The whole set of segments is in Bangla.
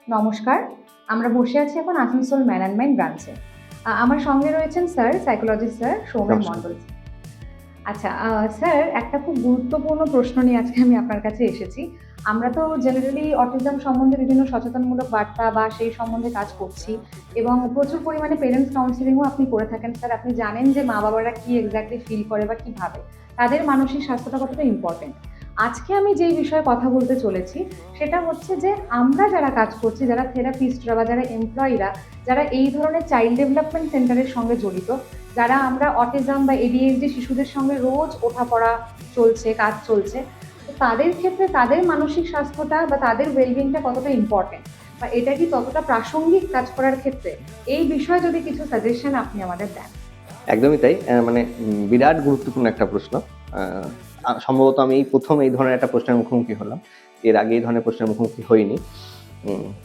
নমস্কার, আমরা বসে আছি এখন আসানসোল ম্যান অ্যান্ড মাইন্ড ব্রাঞ্চে। আমার সঙ্গে রয়েছেন স্যার, সাইকোলজিস্ট স্যার সৌমেন নমস্কার। মণ্ডল। আচ্ছা, স্যার একটা খুব গুরুত্বপূর্ণ প্রশ্ন নিয়ে আজকে আমি আপনার কাছে এসেছি। আমরা তো জেনারেলি অটিজম সম্বন্ধে বিভিন্ন সচেতনমূলক বার্তা বা সেই সম্বন্ধে কাজ করছি এবং প্রচুর পরিমাণে পেরেন্টস কাউন্সেলিংও আপনি করে থাকেন স্যার। আপনি জানেন যে মা-বাবারা কি এক্স্যাক্টলি ফিল করে বা কি ভাবে। তাদের মানসিক স্বাস্থ্যটা কতটা ইম্পর্টেন্ট। আজকে আমি যেই বিষয়ে কথা বলতে চলেছি সেটা হচ্ছে যে আমরা যারা কাজ করছি, যারা থেরাপিস্টরা বা যারা এমপ্লয়িরা, যারা এই ধরনের চাইল্ড ডেভেলপমেন্ট সেন্টারের সঙ্গে জড়িত, যারা আমরা অটিজম বা এডিএইচডি শিশুদের সঙ্গে রোজ ওঠাপড়া চলছে, কাজ চলছে, তো তাদের ক্ষেত্রে তাদের মানসিক স্বাস্থ্যটা বা তাদের ওয়েলবিংটা কতটা ইম্পর্টেন্ট বা এটা কি ততটা প্রাসঙ্গিক কাজ করার ক্ষেত্রে, এই বিষয়ে যদি কিছু সাজেশন আপনি আমাদের দেন। একদমই তাই। মানে বিরাট গুরুত্বপূর্ণ একটা প্রশ্ন। সম্ভবত আমি এই প্রথম এই ধরনের একটা প্রশ্নের মুখোমুখি হলাম। এর আগে এই ধরনের প্রশ্নের মুখোমুখি হইনি।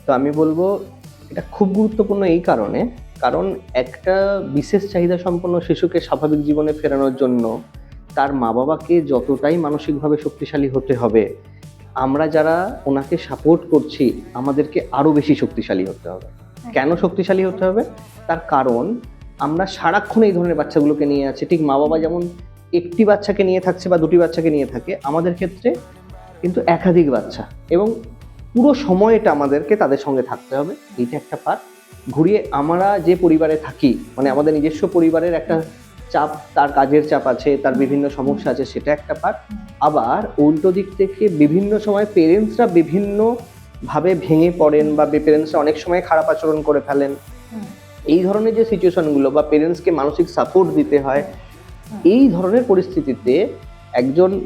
তো আমি বলবো এটা খুব গুরুত্বপূর্ণ এই কারণে, কারণ একটা বিশেষ চাহিদা সম্পন্ন শিশুকে স্বাভাবিক জীবনে ফেরানোর জন্য তার মা-বাবাকে যতটাই মানসিকভাবে শক্তিশালী হতে হবে, আমরা যারা ওনাকে সাপোর্ট করছি আমাদেরকে আরো বেশি শক্তিশালী হতে হবে। কেন শক্তিশালী হতে হবে? তার কারণ আমরা সারাক্ষণ এই ধরনের বাচ্চাগুলোকে নিয়ে আছি। ঠিক মা-বাবা যেমন একটি বাচ্চাকে নিয়ে থাকছে বা দুটি বাচ্চাকে নিয়ে থাকে, আমাদের ক্ষেত্রে কিন্তু একাধিক বাচ্চা এবং পুরো সময়টা আমাদেরকে তাদের সঙ্গে থাকতে হবে। এইটা একটা পার্ট। ঘুরিয়ে আমরা যে পরিবারে থাকি, মানে আমাদের নিজস্ব পরিবারের একটা চাপ, তার কাজের চাপ আছে, তার বিভিন্ন সমস্যা আছে, সেটা একটা পার্ট। আবার উল্টো দিক থেকে বিভিন্ন সময় পেরেন্টসরা বিভিন্নভাবে ভেঙে পড়েন বা পেরেন্টসরা অনেক সময় খারাপ আচরণ করে ফেলেন। এই ধরনের যে সিচুয়েশনগুলো বা পেরেন্টসকে মানসিক সাপোর্ট দিতে হয়, এই ধরনের পরিস্থিতিতে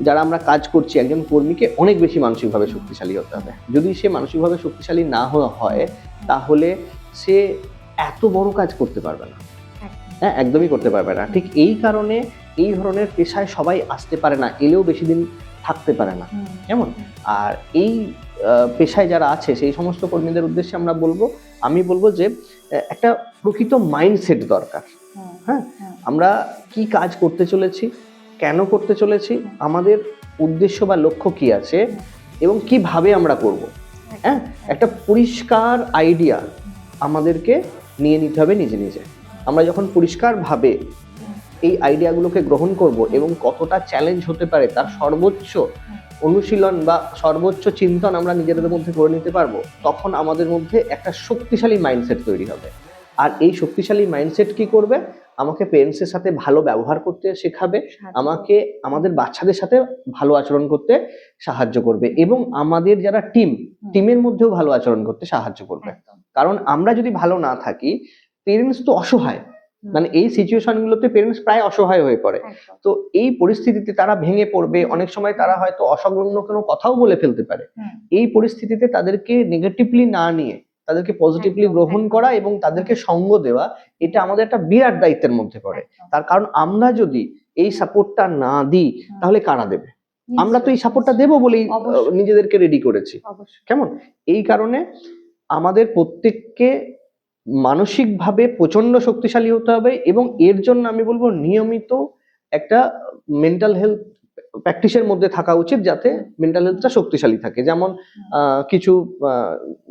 যারা আমরা কাজ করছি, একজন কর্মীকে অনেক বেশি মানসিকভাবে শক্তিশালী হতে হবে। যদি সে মানসিকভাবে শক্তিশালী না হয়, তাহলে সে এত বড় কাজ করতে পারবে না। হ্যাঁ, একদমই করতে পারবে না। ঠিক এই কারণে এই ধরনের পেশায় সবাই আসতে পারে না, এলেও বেশি দিন থাকতে পারে না। কেমন? আর এই পেশায় যারা আছে সেই সমস্ত কর্মীদের উদ্দেশ্যে আমি বলবো যে একটা প্রকৃত মাইন্ডসেট দরকার। হ্যাঁ, আমরা কি কাজ করতে চলেছি, কেন করতে চলেছি, আমাদের উদ্দেশ্য বা লক্ষ্য কি আছে এবং কিভাবে আমরা করব। হ্যাঁ, একটা পরিষ্কার আইডিয়া আমাদেরকে নিয়ে নিতে হবে নিজে নিজে। আমরা যখন পরিষ্কারভাবে এই আইডিয়াগুলোকে গ্রহণ করব এবং কতটা চ্যালেঞ্জ হতে পারে তার সর্বোচ্চ অনুশীলন বা সর্বোচ্চ চিন্তন আমরা নিজেদের মধ্যে করে নিতে পারবো, তখন আমাদের মধ্যে একটা শক্তিশালী মাইন্ডসেট তৈরি হবে। আর এই শক্তিশালী মাইন্ডসেট কি করবে? আমাকে পেরেন্টসের সাথে ভালো ব্যবহার করতে শেখাবে, আমাকে আমাদের বাচ্চাদের সাথে ভালো আচরণ করতে সাহায্য করবে এবং আমাদের যারা টিমের মধ্যেও ভালো আচরণ করতে সাহায্য করবে। কারণ আমরা যদি ভালো না থাকি, পেরেন্টস তো অসহায়, মানে এই সিচুয়েশনগুলোতে পেরেন্টস প্রায় অসহায় হয়ে পড়ে। তো এই পরিস্থিতিতে তারা ভেঙে পড়বে, অনেক সময় তারা হয়তো অসংলগ্ন কোনো কথাও বলে ফেলতে পারে। এই পরিস্থিতিতে তাদেরকে নেগেটিভলি না নিয়ে তাদেরকে পজিটিভলি গ্রহণ করা এবং তাদেরকে সঙ্গ দেওয়া, এটা আমাদের একটা বিরাট দায়িত্বের মধ্যে পড়ে। তার কারণ আমরা যদি এই সাপোর্টটা না দিই, তাহলে কারা দেবে? আমরা তো এই সাপোর্টটা দেবো বলেই নিজেদেরকে রেডি করেছি। কেমন? এই কারণে আমাদের প্রত্যেককে মানসিকভাবে প্রচন্ড শক্তিশালী হতে হবে এবং এর জন্য আমি বলবো নিয়মিত একটা মেন্টাল হেলথ প্র্যাকটিসের মধ্যে থাকা উচিত, যাতে মেন্টাল হেলথটা শক্তিশালী থাকে। যেমন কিছু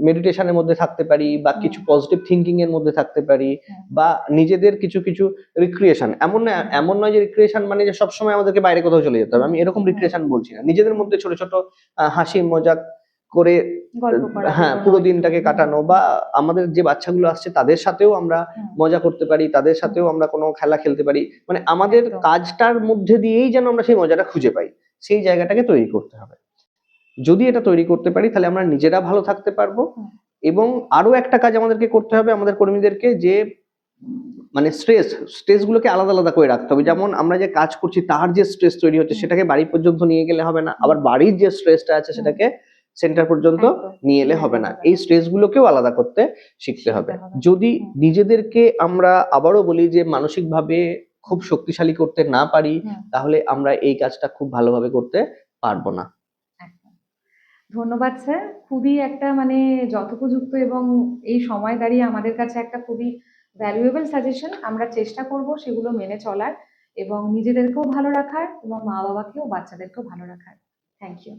মেডিটেশনের মধ্যে থাকতে পারি বা কিছু পজিটিভ থিঙ্কিং এর মধ্যে থাকতে পারি বা নিজেদের কিছু কিছু রিক্রিয়েশন, এমন নয় যে রিক্রিয়েশন মানে যে সবসময় আমাদেরকে বাইরে কোথাও চলে যেতে হবে, আমি এরকম রিক্রিয়েশন বলছি না। নিজেদের মধ্যে ছোট ছোট হাসি মজাক করে হ্যাঁ পুরো দিনটাকে কাটানো, বা আমাদের যে বাচ্চাগুলো আসছে তাদের সাথেও আমরা মজা করতে পারি, তাদের সাথেও আমরা কোনো খেলা খেলতে পারি, মানে আমাদের কাজটার মধ্যে দিয়েই যেন আমরা সেই মজাটা খুঁজে পাই, সেই জায়গাটাকে তৈরি করতে হবে। যদি এটা তৈরি করতে পারি তাহলে আমরা নিজেরা ভালো থাকতে পারবো। এবং আরো একটা কাজ আমাদেরকে করতে হবে আমাদের কর্মীদেরকে, যে মানে স্ট্রেস গুলোকে আলাদা আলাদা করে রাখতে হবে। যেমন আমরা যে কাজ করছি তার যে স্ট্রেস তৈরি হচ্ছে সেটাকে বাড়ি পর্যন্ত নিয়ে গেলে হবে না, আবার বাড়ির যে স্ট্রেসটা আছে সেটাকে সেন্টার পর্যন্ত নিয়ে এলে হবে না। এই স্ট্রেস গুলোকেও আলাদা করতে শিখতে হবে। যদি নিজেদেরকে আমরা আবারও বলি যে মানসিকভাবে খুব শক্তিশালী করতে না পারি, তাহলে আমরা এই কাজটা খুব ভালোভাবে করতে পারবো না। ধন্যবাদ স্যার, খুবই একটা মানে যথোপযুক্ত এবং এই সময় দাঁড়িয়ে আমাদের কাছে একটা খুবই ভ্যালুয়েবল সাজেশন। আমরা চেষ্টা করব সেগুলো মেনে চলার এবং নিজেদেরকেও ভালো রাখার এবং মা বাবাকেও বাচ্চাদেরকেও ভালো রাখার। Thank you.